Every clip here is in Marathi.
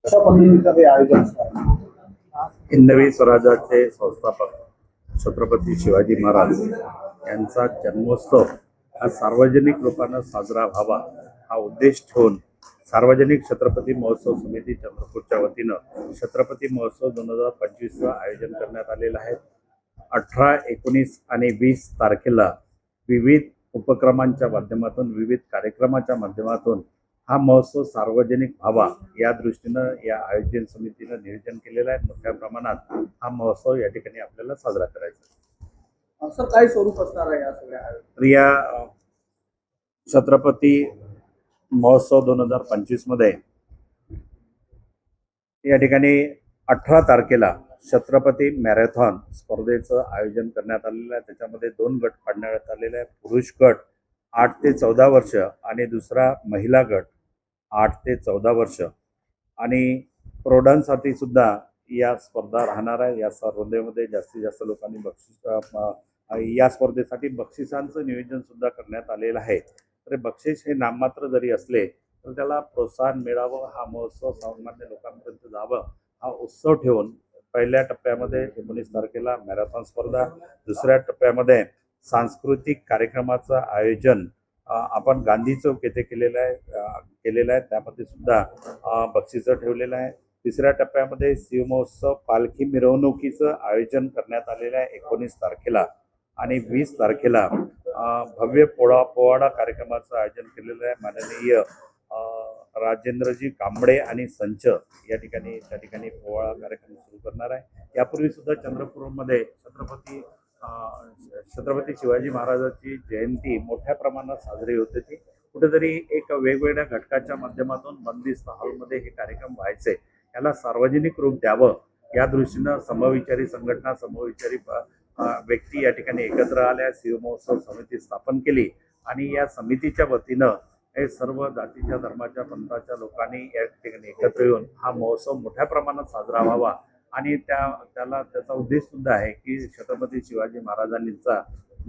अशा पद्धतीचं हे आयोजन असणार. हिंदवी स्वराज्याचे संस्थापक छत्रपती शिवाजी महाराज यांचा जन्मोत्सव हा सार्वजनिक रूपानं साजरा व्हावा हा उद्देश ठेवून सार्वजनिक छत्रपती महोत्सव समिती चंद्रपूरच्या वतीनं छत्रपती महोत्सव 2025चं आयोजन करण्यात आलेलं आहे. 18, 19 आणि 20 तारखेला विविध उपक्रमांच्या माध्यमातून विविध कार्यक्रमाच्या माध्यमातून हा महोत्सव सार्वजनिक व्हावा या दृष्टीनं या आयोजन समितीनं नियोजन केलेलं आहे. मोठ्या प्रमाणात हा महोत्सव या ठिकाणी आपल्याला साजरा करायचा आहे. असं काय स्वरूप असणार आहे या सगळ्या तर या छत्रपती महोत्सव 2025 मध्ये या ठिकाणी 18 तारखेला छत्रपती मॅरेथॉन स्पर्धेचं आयोजन करण्यात आलेलं आहे. त्याच्यामध्ये 2 गट पाडण्यात आलेले आहे. पुरुष गट 8 ते 14 वर्ष आणि दुसरा महिला गट 8 ते 14 वर्ष आणि प्रौढांसाठी सुद्धा या स्पर्धा राहणार आहे. या स्पर्धेमध्ये जास्तीत जास्त लोकांनी या स्पर्धेसाठी बक्षिसांचं नियोजन सुद्धा करण्यात आलेलं आहे. तर बक्षीस हे नाममात्र जरी असले तर त्याला प्रोत्साहन मिळावं, हा महोत्सव सामान्य लोकांपर्यंत जावं हा उत्सव ठेवून पहिल्या टप्प्यामध्ये 19 तारखेला मॅरेथॉन स्पर्धा, दुसऱ्या टप्प्यामध्ये सांस्कृतिक कार्यक्रमाचं आयोजन आपण गांधी चौक येथे केलेलं आहे. त्यामध्ये सुद्धा बक्षिसं ठेवलेलं आहे. तिसऱ्या टप्प्यामध्ये शिवमहोत्सव पालखी मिरवणुकीचं आयोजन करण्यात आलेलं आहे 19 तारखेला आणि 20 तारखेला भव्य पोवाडा कार्यक्रमाचं आयोजन केलेलं आहे. माननीय राजेंद्रजी कांबळे आणि संच त्या ठिकाणी पोवाडा कार्यक्रम सुरू करणार आहे. यापूर्वी सुद्धा चंद्रपूरमध्ये छत्रपती शिवाजी महाराजांची जयंती मोठ्या प्रमाणात साजरी होत होती. कुठेतरी एक वेगवेगळ्या घटकाच्या माध्यमातून बंदिस्त हॉलमध्ये हे कार्यक्रम व्हायचे. याला सार्वजनिक रूप द्यावं या दृष्टीनं समविचारी संघटना, समविचारी व्यक्ती या ठिकाणी एकत्र आल्या, शिवमहोत्सव समिती स्थापन केली आणि या समितीच्या वतीनं हे सर्व जातीच्या, धर्माच्या, पंथाच्या लोकांनी या ठिकाणी एकत्र येऊन हा महोत्सव मोठ्या प्रमाणात साजरा व्हावा आणि त्याचा उद्देश सुद्धा आहे की छत्रपती शिवाजी महाराजांचा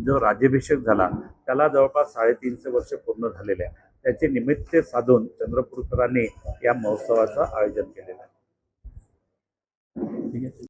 जो राज्याभिषेक झाला त्याला जवळपास 350 वर्ष पूर्ण झालेले आहे. त्याचे निमित्त साधून चंद्रपूरकरांनी या महोत्सवाचं आयोजन केलेलं आहे.